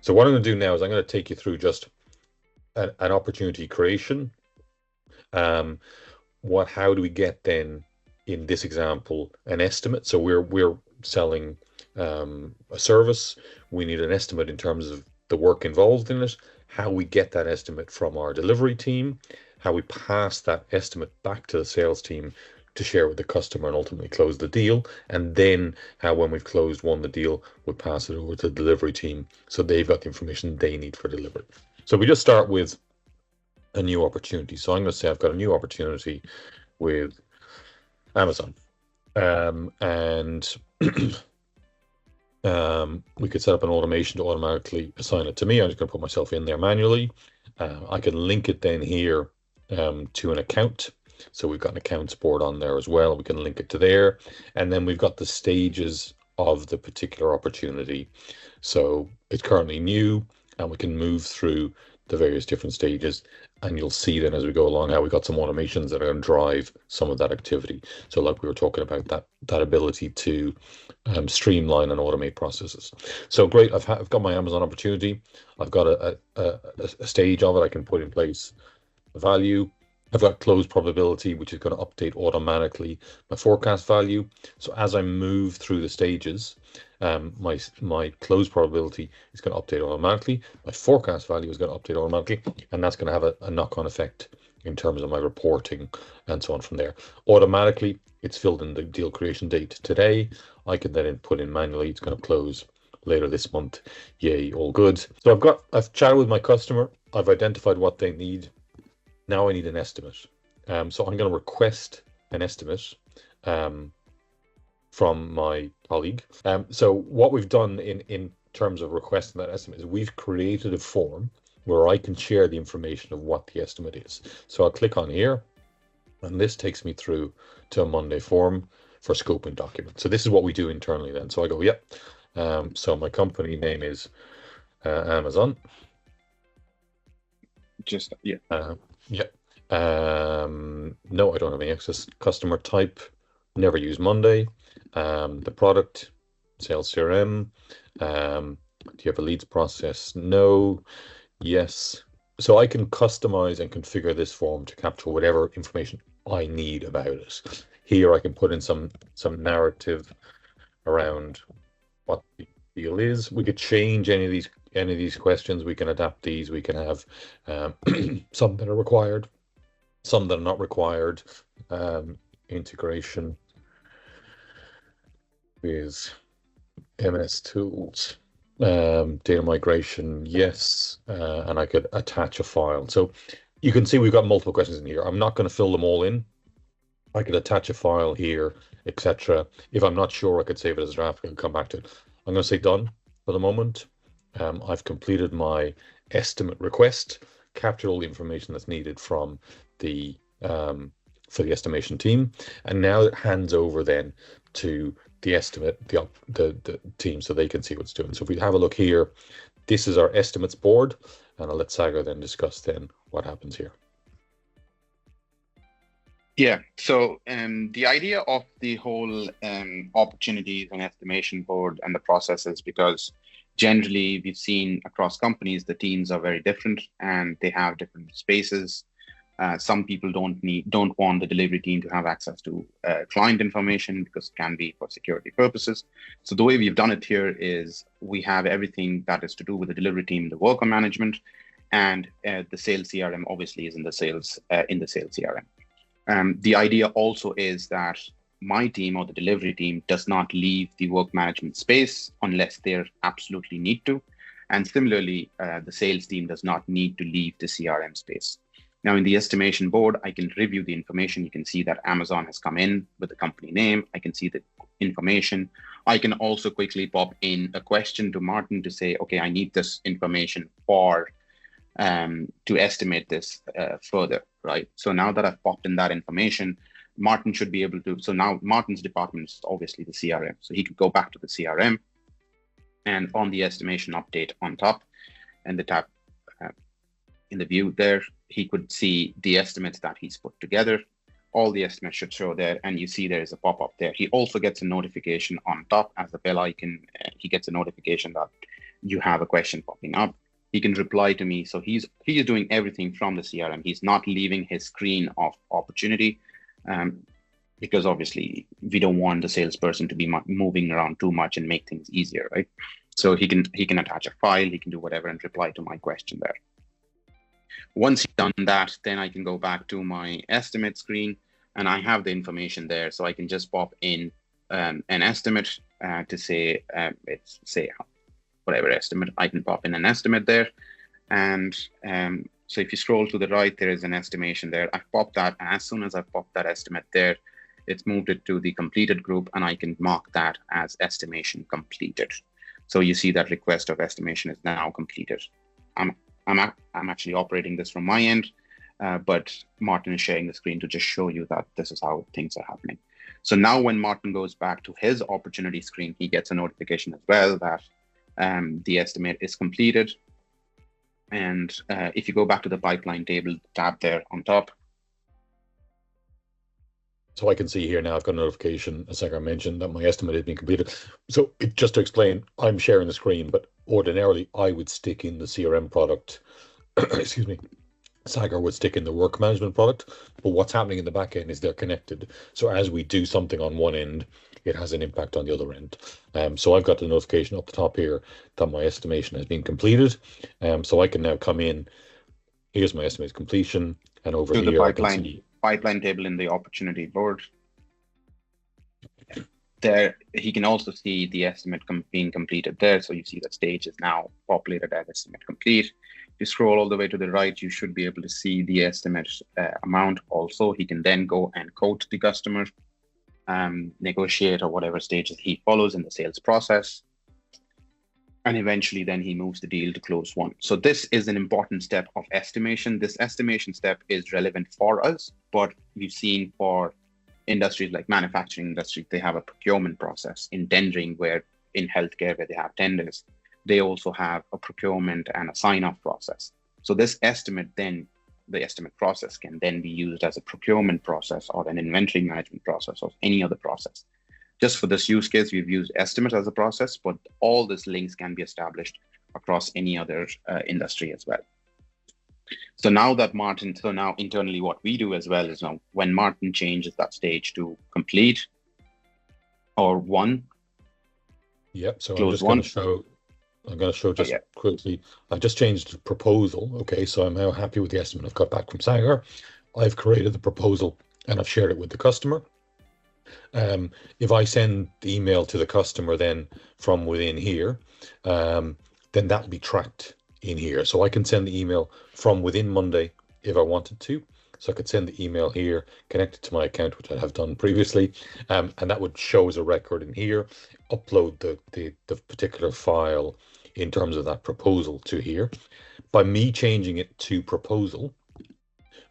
So what I'm going to do now is I'm going to take you through just an opportunity creation. How do we get then, in this example, an estimate? So we're selling a service. We need an estimate in terms of the work involved in it, how we get that estimate from our delivery team, how we pass that estimate back to the sales team to share with the customer and ultimately close the deal, and then how, when we've won the deal, we pass it over to the delivery team so they've got the information they need for delivery. So we just start with a new opportunity. So I'm going to say I've got a new opportunity with Amazon, and we could set up an automation to automatically assign it to me. I'm just going to put myself in there manually. I can link it then here to an account. So we've got an accounts board on there as well. We can link it to there. And then we've got the stages of the particular opportunity. So it's currently new, and we can move through the various different stages. And you'll see then as we go along how we got some automations that are going to drive some of that activity. So like we were talking about, that ability to streamline and automate processes. So great, I've got my Amazon opportunity. I've got a stage of it. I can put in place a value. I've got close probability, which is going to update automatically my forecast value. So as I move through the stages, my close probability is going to update automatically. My forecast value is going to update automatically, and that's going to have a knock-on effect in terms of my reporting and so on from there. Automatically, it's filled in the deal creation date today. I can then put in manually, it's going to close later this month. Yay, all good. So I've chatted with my customer. I've identified what they need. Now I need an estimate. So I'm going to request an estimate from my colleague. So what we've done in terms of requesting that estimate is we've created a form where I can share the information of what the estimate is. So I'll click on here, and this takes me through to a Monday form for scoping document. So this is what we do internally then. So I go, yep. So my company name is Amazon. Just, yeah. Yeah. No, I don't have any access. Customer type, never use Monday. The product, sales CRM. Do you have a leads process? No. Yes. So I can customize and configure this form to capture whatever information I need about it. Here I can put in some narrative around what the deal is. We could change any of these questions. We can adapt these. We can have some that are required, some that are not required. Integration with MS tools, data migration, yes, and I could attach a file. So you can see we've got multiple questions in here. I'm not going to fill them all in. I could attach a file here, etc. If I'm not sure, I could save it as a draft and come back to it. I'm going to say done for the moment. I've completed my estimate request, captured all the information that's needed from the for the estimation team, and now it hands over then to the estimate, the team, so they can see what's doing. So if we have a look here, this is our estimates board, and I'll let Sagar then discuss then what happens here. Yeah, so the idea of the whole opportunities and estimation board and the processes, because generally we've seen across companies, the teams are very different and they have different spaces. Some people don't want the delivery team to have access to client information because it can be for security purposes. So the way we've done it here is we have everything that is to do with the delivery team, the worker management, and the sales CRM obviously is in the sales CRM. The idea also is that my team or the delivery team does not leave the work management space unless they absolutely need to. And similarly, the sales team does not need to leave the CRM space. Now, in the estimation board, I can review the information. You can see that Amazon has come in with the company name. I can see the information. I can also quickly pop in a question to Martin to say, okay, I need this information for to estimate this further, right? So now that I've popped in that information, Martin should be able to, so now Martin's department is obviously the CRM. So he could go back to the CRM and on the estimation update on top and the tab in the view there, he could see the estimates that he's put together. All the estimates should show there, and you see there is a pop-up there. He also gets a notification on top as the bell icon. He gets a notification that you have a question popping up, he can reply to me. So he's doing everything from the CRM. He's not leaving his screen of opportunity, because obviously we don't want the salesperson to be moving around too much and make things easier, right? So he can attach a file, he can do whatever and reply to my question there. Once he's done that, then I can go back to my estimate screen, and I have the information there. So I can just pop in an estimate to say, it's say whatever estimate, I can pop in an estimate there. And so if you scroll to the right, there is an estimation there. I've popped that, and as soon as I've popped that estimate there, it's moved it to the completed group, and I can mark that as estimation completed. So you see that request of estimation is now completed. I'm actually operating this from my end, but Martin is sharing the screen to just show you that this is how things are happening. So now when Martin goes back to his opportunity screen, he gets a notification as well that the estimate is completed. And if you go back to the pipeline table tab there on top. So I can see here now I've got a notification, as I mentioned, that my estimate has been completed. So just to explain, I'm sharing the screen, but ordinarily I would stick in the CRM product, excuse me, Sagar would stick in the work management product, but what's happening in the back end is they're connected. So as we do something on one end, it has an impact on the other end. So I've got the notification up the top here that my estimation has been completed. So I can now come in, here's my estimate completion, and over to here the I can see pipeline table in the opportunity board. There, he can also see the estimate being completed there. So you see the stage is now populated as estimate complete. If you scroll all the way to the right, you should be able to see the estimate amount also. He can then go and quote the customer, negotiate, or whatever stages he follows in the sales process. And eventually then he moves the deal to close one. So this is an important step of estimation. This estimation step is relevant for us, but we've seen for industries like manufacturing industry, they have a procurement process. In tendering, where in healthcare, where they have tenders, they also have a procurement and a sign-off process. So this estimate then, the estimate process can then be used as a procurement process or an inventory management process or any other process. Just for this use case, we've used estimate as a process, but all these links can be established across any other industry as well. So now that Martin, so now internally what we do as well is now when Martin changes that stage to complete or one. Yep, so I'm just going to show just quickly. I've just changed the proposal. Okay, so I'm now happy with the estimate I've got back from Sagar. I've created the proposal and I've shared it with the customer. If I send the email to the customer then from within here, then that'll be tracked in here. So I can send the email from within Monday if I wanted to. So I could send the email here, connect it to my account, which I have done previously, and that would show as a record in here, upload the particular file in terms of that proposal to here. By me changing it to proposal,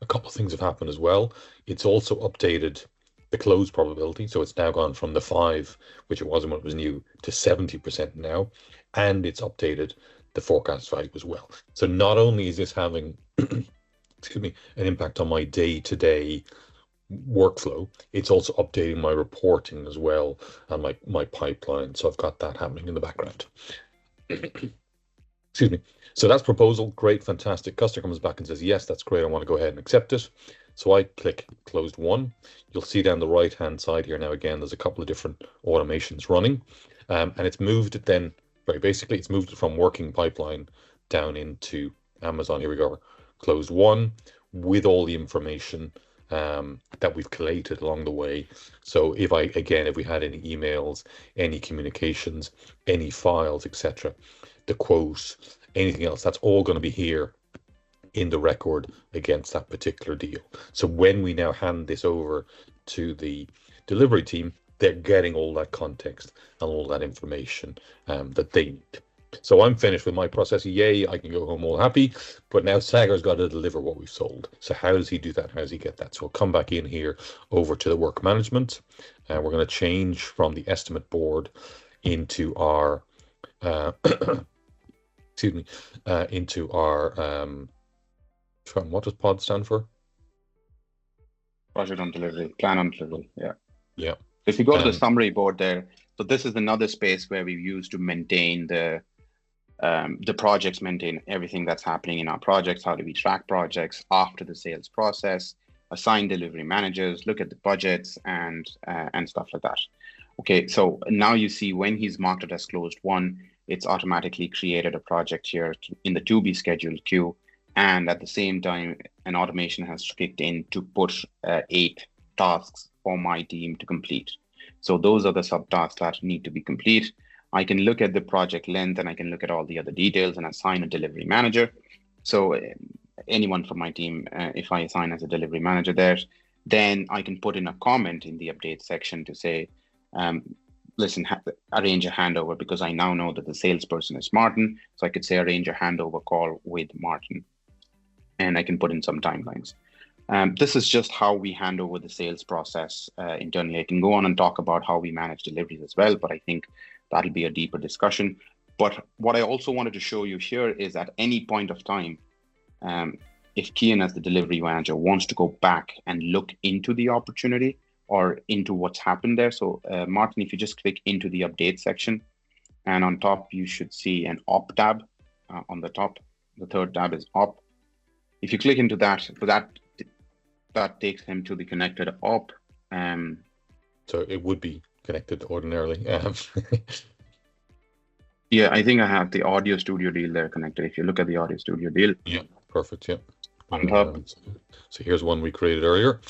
a couple of things have happened as well. It's also updated the close probability. So it's now gone from the 5, which it wasn't when it was new, to 70% now. And it's updated the forecast value as well. So not only is this having, excuse me, an impact on my day-to-day workflow, it's also updating my reporting as well and my pipeline. So I've got that happening in the background. Excuse me. So that's proposal. Great, fantastic. Customer comes back and says, yes, that's great. I want to go ahead and accept it. So I click closed one. You'll see down the right-hand side here now, again, there's a couple of different automations running. And it's moved it then, very basically, it's moved it from working pipeline down into Amazon. Here we go. Closed one with all the information that we've collated along the way. So if we had any emails, any communications, any files, etc., the quote, anything else, that's all going to be here in the record against that particular deal. So when we now hand this over to the delivery team, they're getting all that context and all that information that they need. So I'm finished with my process. Yay, I can go home all happy. But now Sagar's got to deliver what we've sold. So how does he do that? How does he get that? So I'll come back in here over to the work management. And we're going to change from the estimate board into our excuse me, into our what does POD stand for? Project on delivery, plan on delivery. Yeah. Yeah. If you go to the summary board there, so this is another space where we use to maintain the The projects maintain everything that's happening in our projects. How do we track projects after the sales process? Assign delivery managers, look at the budgets, and stuff like that. Okay, so now you see when he's marked it as closed won, it's automatically created a project here in the to be scheduled queue. And at the same time, an automation has kicked in to put 8 tasks for my team to complete. So those are the subtasks that need to be complete. I can look at the project length and I can look at all the other details and assign a delivery manager. So anyone from my team, if I assign as a delivery manager there, then I can put in a comment in the update section to say, listen, arrange a handover, because I now know that the salesperson is Martin. So I could say arrange a handover call with Martin, and I can put in some timelines. This is just how we hand over the sales process internally. I can go on and talk about how we manage deliveries as well, but I think that'll be a deeper discussion. But what I also wanted to show you here is at any point of time, if Kian as the delivery manager wants to go back and look into the opportunity or into what's happened there. So Martin, if you just click into the update section, and on top, you should see an op tab on the top. The third tab is op. If you click into that, that takes him to the connected op. So it would be connected ordinarily. Yeah, I think I have the Audio Studio deal there connected. If you look at the Audio Studio deal. Yeah, perfect. Yeah. On top. So here's one we created earlier.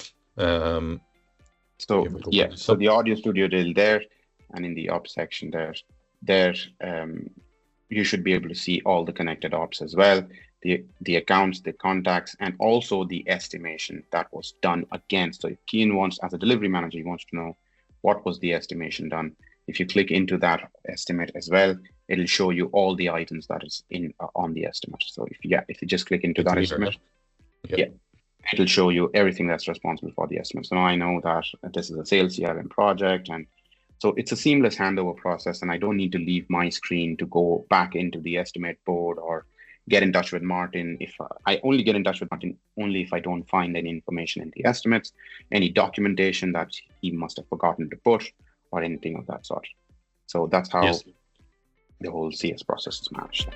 So the Audio Studio deal there, and in the ops section there, you should be able to see all the connected ops as well, the accounts, the contacts, and also the estimation that was done against. So if Kian wants, as a delivery manager, he wants to know what was the estimation done. If you click into that estimate as well, it'll show you all the items that is in on the estimate. So if you just click into that estimate, it'll show you everything that's responsible for the estimate. So now I know that this is a sales CRM project, and so it's a seamless handover process, and I don't need to leave my screen to go back into the estimate board or get in touch with Martin. If I only get in touch with Martin only if I don't find any information in the estimates, any documentation that he must have forgotten to put, or anything of that sort. So that's how the whole CS process is managed.